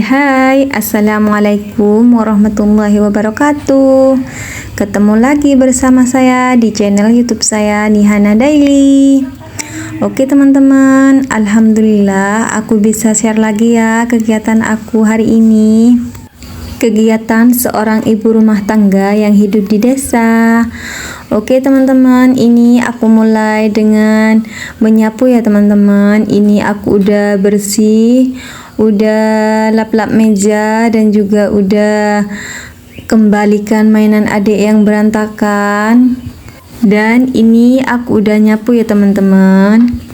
Hai, Assalamualaikum warahmatullahi wabarakatuh. Ketemu lagi bersama saya di channel YouTube saya, Nihana Daily. Oke teman-teman, alhamdulillah aku bisa share lagi ya kegiatan aku hari ini. Kegiatan seorang ibu rumah tangga yang hidup di desa. Oke teman-teman, ini aku mulai dengan menyapu ya teman-teman. Ini aku udah bersih, udah lap-lap meja, dan juga udah kembalikan mainan adik yang berantakan. Dan ini aku udah nyapu ya teman-teman.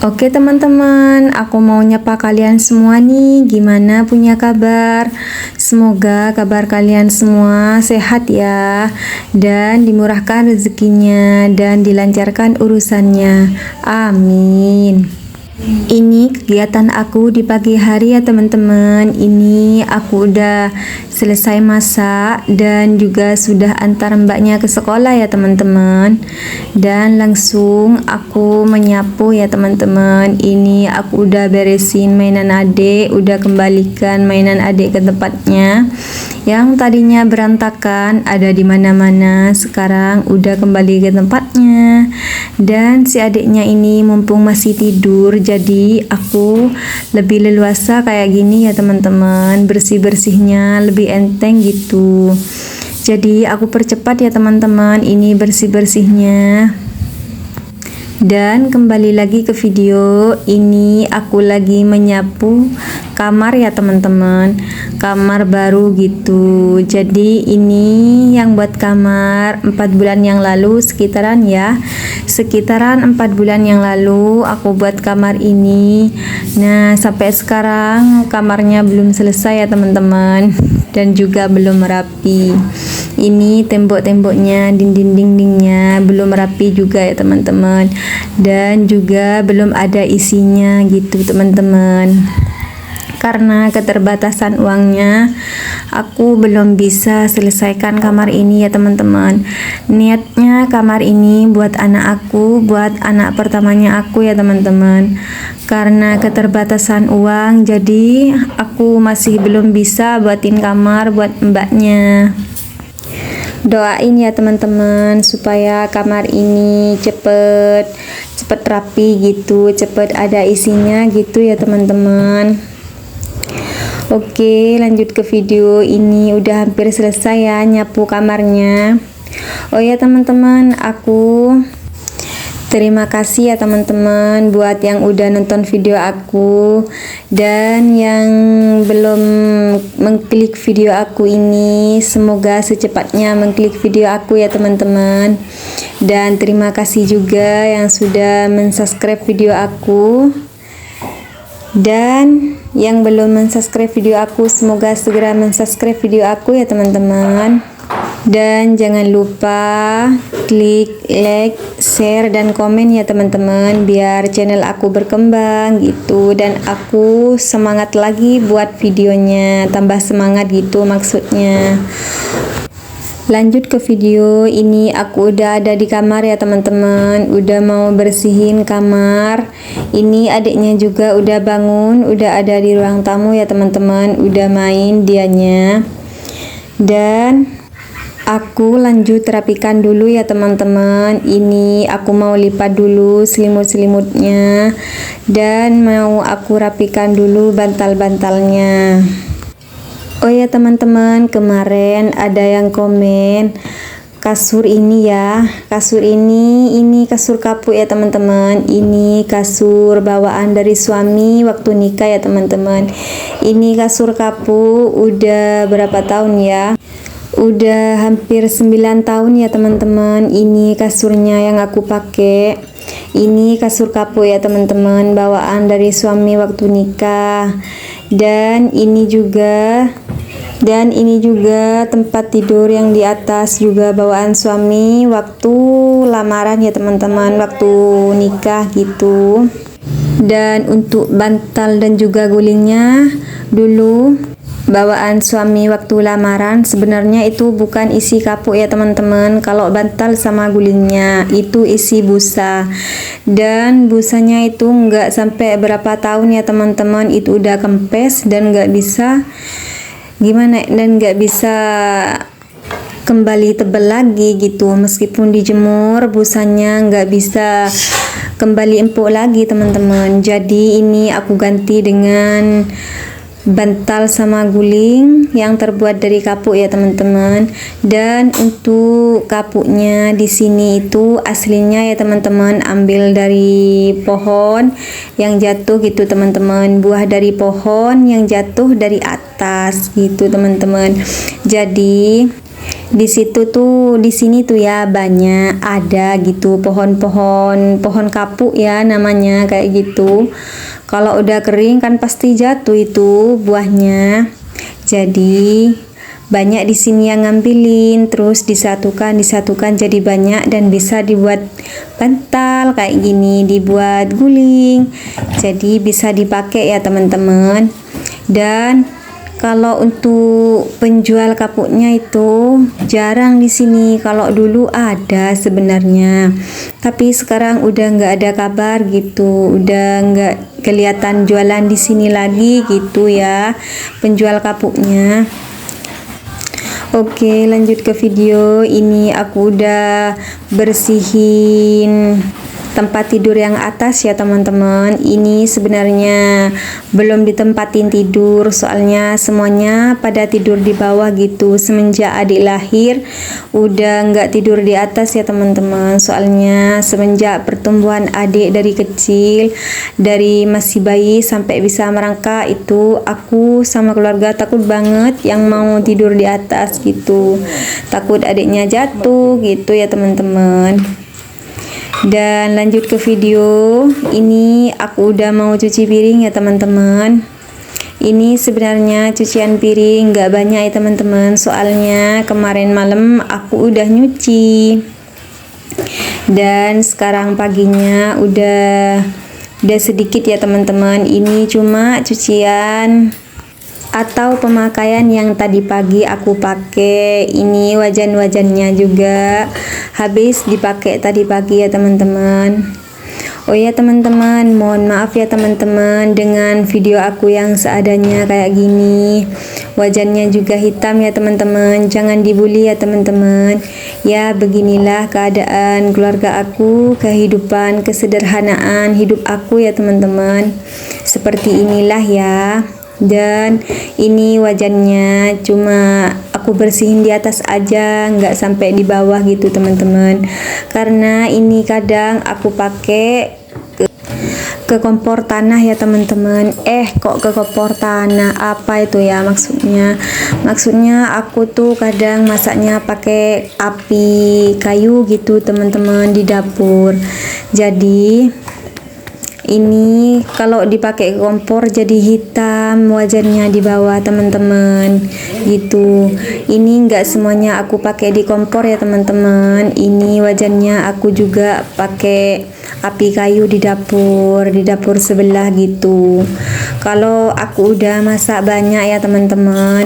Oke teman-teman, aku mau nyapa kalian semua nih. Gimana punya kabar? Semoga kabar kalian semua sehat ya, dan dimurahkan rezekinya, dan dilancarkan urusannya. Amin. Ini kegiatan aku di pagi hari ya teman-teman. Ini aku udah selesai masak dan juga sudah antar mbaknya ke sekolah ya teman-teman. Dan langsung aku menyapu ya teman-teman. Ini aku udah beresin mainan adik, udah kembalikan mainan adik ke tempatnya. Yang tadinya berantakan ada di mana-mana, sekarang udah kembali ke tempatnya. Dan si adiknya ini mumpung masih tidur, jadi aku lebih leluasa kayak gini ya teman-teman, bersih-bersihnya lebih enteng gitu. Jadi aku percepat ya teman-teman ini bersih-bersihnya. Dan kembali lagi ke video ini, aku lagi menyapu kamar ya teman-teman, kamar baru gitu. Jadi ini yang buat kamar 4 bulan yang lalu sekitaran 4 bulan yang lalu aku buat kamar ini. Nah sampai sekarang kamarnya belum selesai ya teman-teman, dan juga belum rapi. Ini tembok-temboknya, dinding-dindingnya belum rapi juga ya teman-teman, dan juga belum ada isinya gitu teman-teman. Karena keterbatasan uangnya, aku belum bisa selesaikan kamar ini ya teman-teman. Niatnya kamar ini buat anak aku, buat anak pertamanya aku ya teman-teman. Karena keterbatasan uang, jadi aku masih belum bisa buatin kamar buat mbaknya. Doain ya teman-teman supaya kamar ini cepet rapi gitu, cepet ada isinya gitu ya teman-teman. Oke, lanjut ke video ini. Udah hampir selesai ya nyapu kamarnya. Oh ya teman-teman, aku terima kasih ya teman-teman buat yang udah nonton video aku, dan yang belum mengklik video aku ini, semoga secepatnya mengklik video aku ya teman-teman. Dan terima kasih juga yang sudah mensubscribe video aku. Dan yang belum mensubscribe video aku, semoga segera mensubscribe video aku ya teman-teman. Dan jangan lupa klik like, share, dan komen ya teman-teman, biar channel aku berkembang gitu, dan aku semangat lagi buat videonya, tambah semangat gitu maksudnya. Lanjut ke video ini, aku udah ada di kamar ya teman-teman, udah mau bersihin kamar. Ini adiknya juga udah bangun, udah ada di ruang tamu ya teman-teman, udah main dianya. Dan aku lanjut rapikan dulu ya teman-teman. Ini aku mau lipat dulu selimut-selimutnya, dan mau aku rapikan dulu bantal-bantalnya. Oh ya teman-teman, kemarin ada yang komen kasur ini ya, kasur ini kasur kapuk ya teman-teman. Ini kasur bawaan dari suami waktu nikah ya teman-teman. Ini kasur kapuk udah berapa tahun ya, udah hampir 9 tahun ya teman-teman. Ini kasurnya yang aku pakai. Ini kasur kapuk ya teman-teman, bawaan dari suami waktu nikah. Dan ini juga tempat tidur yang di atas juga bawaan suami waktu lamaran ya teman-teman, waktu nikah gitu. Dan untuk bantal dan juga gulingnya dulu bawaan suami waktu lamaran. Sebenarnya itu bukan isi kapuk ya teman-teman. Kalau bantal sama gulingnya itu isi busa, dan busanya itu nggak sampai berapa tahun ya teman-teman, itu udah kempes dan nggak bisa kembali tebal lagi gitu. Meskipun dijemur, busanya nggak bisa kembali empuk lagi teman-teman. Jadi ini aku ganti dengan bantal sama guling yang terbuat dari kapuk ya teman-teman. Dan untuk kapuknya di sini itu aslinya ya teman-teman ambil dari pohon yang jatuh gitu teman-teman, buah dari pohon yang jatuh dari atas gitu teman-teman. Jadi di sini tuh ya banyak ada gitu pohon kapuk ya namanya kayak gitu. Kalau udah kering kan pasti jatuh itu buahnya. Jadi banyak di sini yang ngambilin, terus disatukan jadi banyak dan bisa dibuat bantal kayak gini, dibuat guling. Jadi bisa dipakai ya teman-teman. Dan kalau untuk penjual kapuknya itu jarang di sini. Kalau dulu ada sebenarnya, tapi sekarang udah nggak ada kabar gitu. Udah nggak kelihatan jualan di sini lagi gitu ya, penjual kapuknya. Oke, lanjut ke video. Ini aku udah bersihin tempat tidur yang atas ya teman-teman. Ini sebenarnya belum ditempatin tidur, soalnya semuanya pada tidur di bawah gitu. Semenjak adik lahir udah nggak tidur di atas ya teman-teman. Soalnya semenjak pertumbuhan adik dari kecil, dari masih bayi sampai bisa merangkak, itu aku sama keluarga takut banget yang mau tidur di atas gitu. Takut adiknya jatuh gitu ya teman-teman. Dan lanjut ke video. Ini aku udah mau cuci piring ya teman-teman. Ini sebenarnya cucian piring nggak banyak ya teman-teman, soalnya kemarin malam aku udah nyuci dan sekarang paginya udah sedikit ya teman-teman. Ini cuma cucian atau pemakaian yang tadi pagi aku pakai. Ini wajan-wajannya juga habis dipakai tadi pagi ya teman-teman. Oh ya teman-teman, mohon maaf ya teman-teman dengan video aku yang seadanya kayak gini. Wajannya juga hitam ya teman-teman, jangan dibully ya teman-teman. Ya beginilah keadaan keluarga aku, kehidupan kesederhanaan hidup aku ya teman-teman. Seperti inilah ya. Dan ini wajannya cuma aku bersihin di atas aja, nggak sampai di bawah gitu teman-teman, karena ini kadang aku pakai ke kompor tanah ya teman-teman. Kok ke kompor tanah, apa itu ya maksudnya aku tuh kadang masaknya pakai api kayu gitu teman-teman di dapur. Jadi ini kalau dipakai kompor jadi hitam wajannya di bawah teman-teman gitu. Ini enggak semuanya aku pakai di kompor ya teman-teman. Ini wajannya aku juga pakai api kayu di dapur sebelah gitu. Kalau aku udah masak banyak ya teman-teman,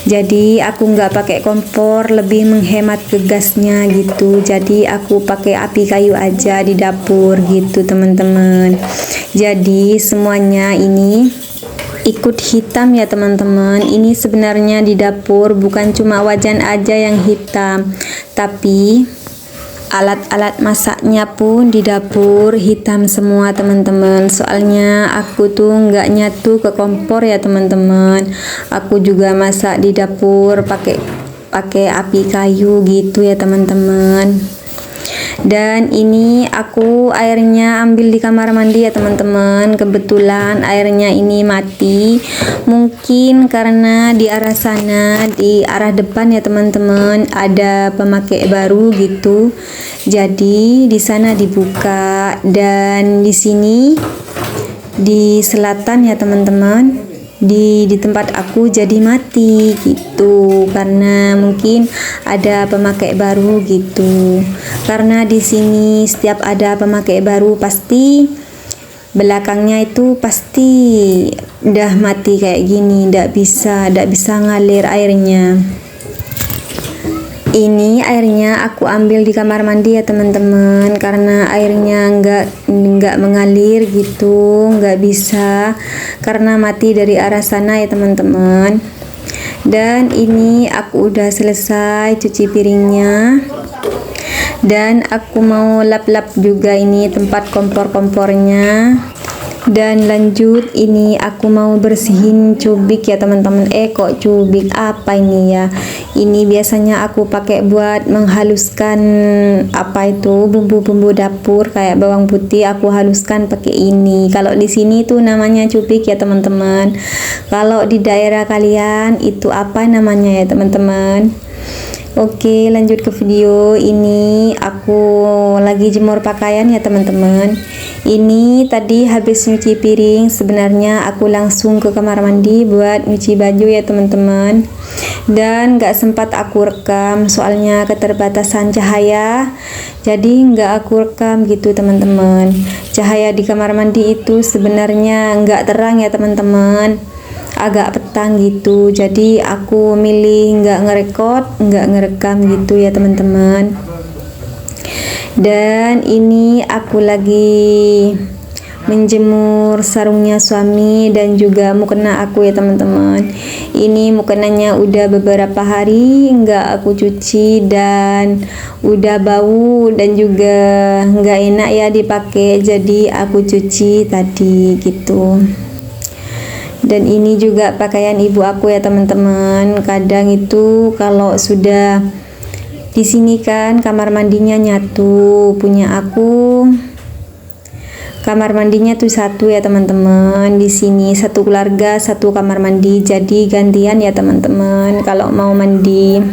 jadi aku nggak pakai kompor, lebih menghemat ke gasnya gitu. Jadi aku pakai api kayu aja di dapur gitu teman-teman. Jadi semuanya ini ikut hitam ya teman-teman. Ini sebenarnya di dapur bukan cuma wajan aja yang hitam, tapi alat-alat masaknya pun di dapur hitam semua teman-teman. Soalnya aku tuh nggak nyatu ke kompor ya teman-teman. Aku juga masak di dapur pakai api kayu gitu ya teman-teman. Dan ini aku airnya ambil di kamar mandi ya teman-teman. Kebetulan airnya ini mati, mungkin karena di arah sana, di arah depan ya teman-teman, ada pemakai baru gitu. Jadi di sana dibuka, dan di sini di selatan ya teman-teman, di tempat aku jadi mati gitu, karena mungkin ada pemakai baru gitu. Karena di sini setiap ada pemakai baru pasti belakangnya itu pasti udah mati kayak gini, ndak bisa ngalir airnya. Ini airnya aku ambil di kamar mandi ya teman-teman, karena airnya nggak mengalir gitu, nggak bisa karena mati dari arah sana ya teman-teman. Dan ini aku udah selesai cuci piringnya, dan aku mau lap-lap juga ini tempat kompor-kompornya. Dan lanjut ini aku mau bersihin cubik ya teman-teman. Kok cubik apa ini ya? Ini biasanya aku pakai buat menghaluskan apa itu bumbu-bumbu dapur kayak bawang putih, aku haluskan pakai ini. Kalau di sini tuh namanya cubik ya teman-teman. Kalau di daerah kalian itu apa namanya ya teman-teman? Oke, lanjut ke video. Ini aku lagi jemur pakaian ya teman-teman. Ini tadi habis nyuci piring, sebenarnya aku langsung ke kamar mandi buat nyuci baju ya teman-teman. Dan gak sempat aku rekam soalnya keterbatasan cahaya, jadi gak aku rekam gitu teman-teman. Cahaya di kamar mandi itu sebenarnya gak terang ya teman-teman, agak petang gitu, jadi aku milih nggak ngerekam gitu ya teman-teman. Dan ini aku lagi menjemur sarungnya suami dan juga mukena aku ya teman-teman. Ini mukenanya udah beberapa hari nggak aku cuci dan udah bau dan juga nggak enak ya dipakai, jadi aku cuci tadi gitu. Dan ini juga pakaian ibu aku ya teman-teman. Kadang itu kalau sudah di sini kan kamar mandinya nyatu, punya aku kamar mandinya tuh satu ya teman-teman. Di sini satu keluarga satu kamar mandi, jadi gantian ya teman-teman kalau mau mandi.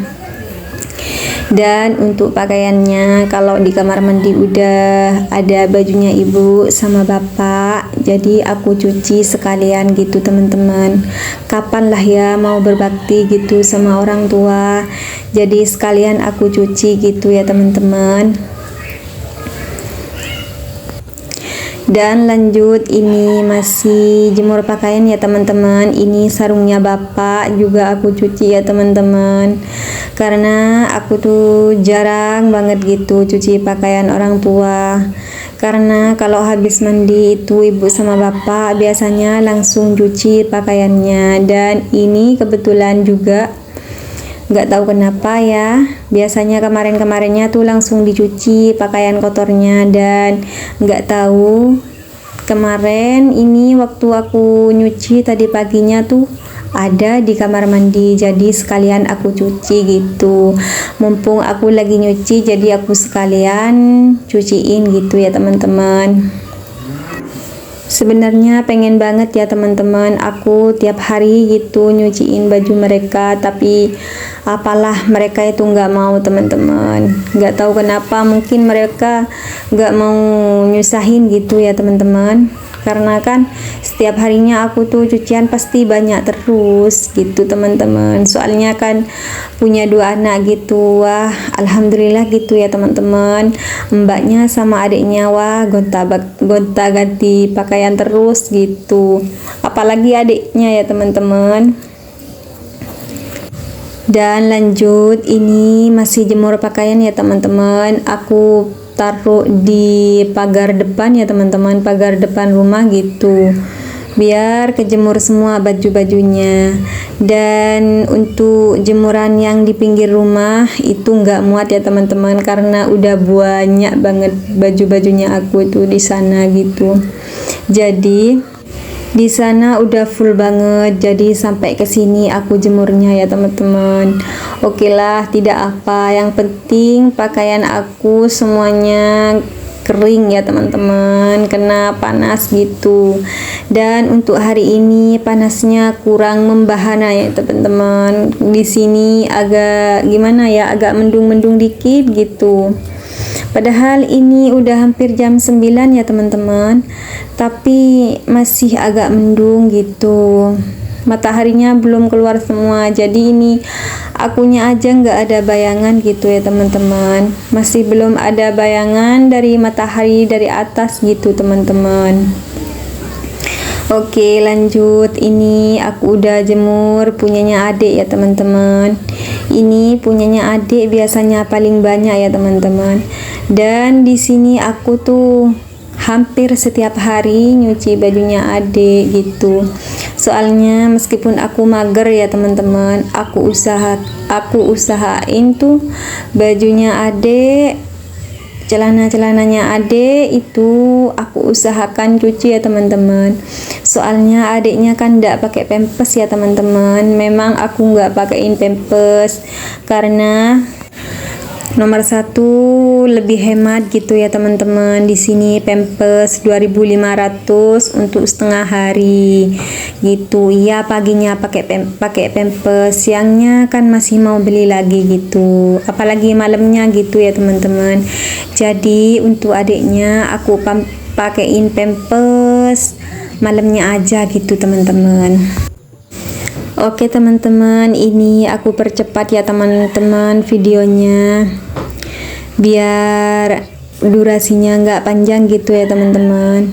Dan untuk pakaiannya, kalau di kamar mandi udah ada bajunya ibu sama bapak, jadi aku cuci sekalian gitu teman-teman. Kapan lah ya mau berbakti gitu sama orang tua, jadi sekalian aku cuci gitu ya teman-teman. Dan lanjut, ini masih jemur pakaian ya teman-teman. Ini sarungnya bapak juga aku cuci ya teman-teman, karena aku tuh jarang banget gitu cuci pakaian orang tua, karena kalau habis mandi itu ibu sama bapak biasanya langsung cuci pakaiannya. Dan ini kebetulan juga nggak tahu kenapa ya, biasanya kemarin-kemarinnya tuh langsung dicuci pakaian kotornya, dan nggak tahu kemarin ini waktu aku nyuci tadi paginya tuh ada di kamar mandi, jadi sekalian aku cuci gitu. Mumpung aku lagi nyuci, jadi aku sekalian cuciin gitu ya teman-teman. Sebenarnya pengen banget ya teman-teman aku tiap hari gitu nyuciin baju mereka, tapi apalah mereka itu nggak mau teman-teman. Nggak tahu kenapa, mungkin mereka nggak mau nyusahin gitu ya teman-teman, karena kan setiap harinya aku tuh cucian pasti banyak terus gitu teman-teman. Soalnya kan punya 2 anak gitu, wah alhamdulillah gitu ya teman-teman. Mbaknya sama adiknya wah gonta ganti pakaian terus gitu, apalagi adiknya ya teman-teman. Dan lanjut, ini masih jemur pakaian ya teman-teman. Aku taruh di pagar depan ya teman-teman, pagar depan rumah gitu, biar kejemur semua baju-bajunya. Dan untuk jemuran yang di pinggir rumah itu nggak muat ya teman-teman, karena udah banyak banget baju-bajunya aku itu di sana gitu. Jadi di sana udah full banget, jadi sampai ke sini aku jemurnya ya teman-teman. Oke lah, tidak apa, yang penting pakaian aku semuanya kering ya teman-teman, kena panas gitu. Dan untuk hari ini panasnya kurang membahana ya teman-teman. Di sini agak gimana ya, agak mendung-mendung dikit gitu. Padahal ini udah hampir jam 9 ya teman-teman, tapi masih agak mendung gitu. Mataharinya belum keluar semua, jadi ini akunya aja nggak ada bayangan gitu ya teman-teman. Masih belum ada bayangan dari matahari dari atas gitu teman-teman. Oke, lanjut. Ini aku udah jemur punyanya adik ya teman-teman. Ini punyanya adik biasanya paling banyak ya teman-teman. Dan di sini aku tuh hampir setiap hari nyuci bajunya adik gitu. Soalnya meskipun aku mager ya teman-teman, aku usahain tuh bajunya adik, celana-celananya adik itu aku usahakan cuci ya teman-teman. Soalnya adiknya kan nggak pakai pampers ya teman-teman. Memang aku nggak pakein pampers karena nomor satu lebih hemat gitu ya teman-teman. Di sini pampers 2.500 untuk setengah hari gitu ya. Paginya pakai pampers, siangnya kan masih mau beli lagi gitu, apalagi malamnya gitu ya teman-teman. Jadi untuk adiknya aku pakein pampers malamnya aja gitu teman-teman. Oke teman-teman, ini aku percepat ya teman-teman videonya biar durasinya nggak panjang gitu ya teman-teman.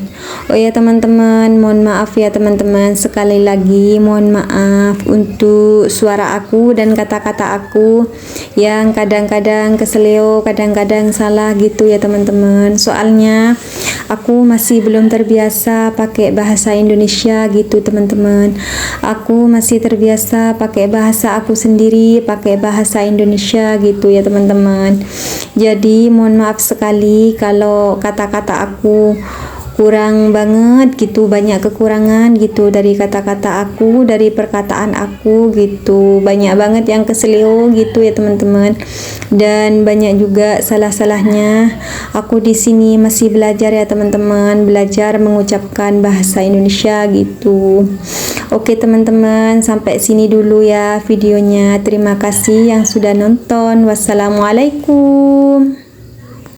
Oh ya teman-teman, mohon maaf ya teman-teman, sekali lagi mohon maaf untuk suara aku dan kata-kata aku yang kadang-kadang keseleo, kadang-kadang salah gitu ya teman-teman. Soalnya aku masih belum terbiasa pakai bahasa Indonesia gitu teman-teman. Aku masih terbiasa pakai bahasa aku sendiri, pakai bahasa Indonesia gitu ya teman-teman. Jadi mohon maaf sekali kalau kata-kata aku kurang banget gitu, banyak kekurangan gitu dari kata-kata aku, dari perkataan aku gitu, banyak banget yang keselio gitu ya teman-teman, dan banyak juga salah-salahnya. Aku di sini masih belajar ya teman-teman, belajar mengucapkan bahasa Indonesia gitu. Oke teman-teman, sampai sini dulu ya videonya. Terima kasih yang sudah nonton. Wassalamualaikum.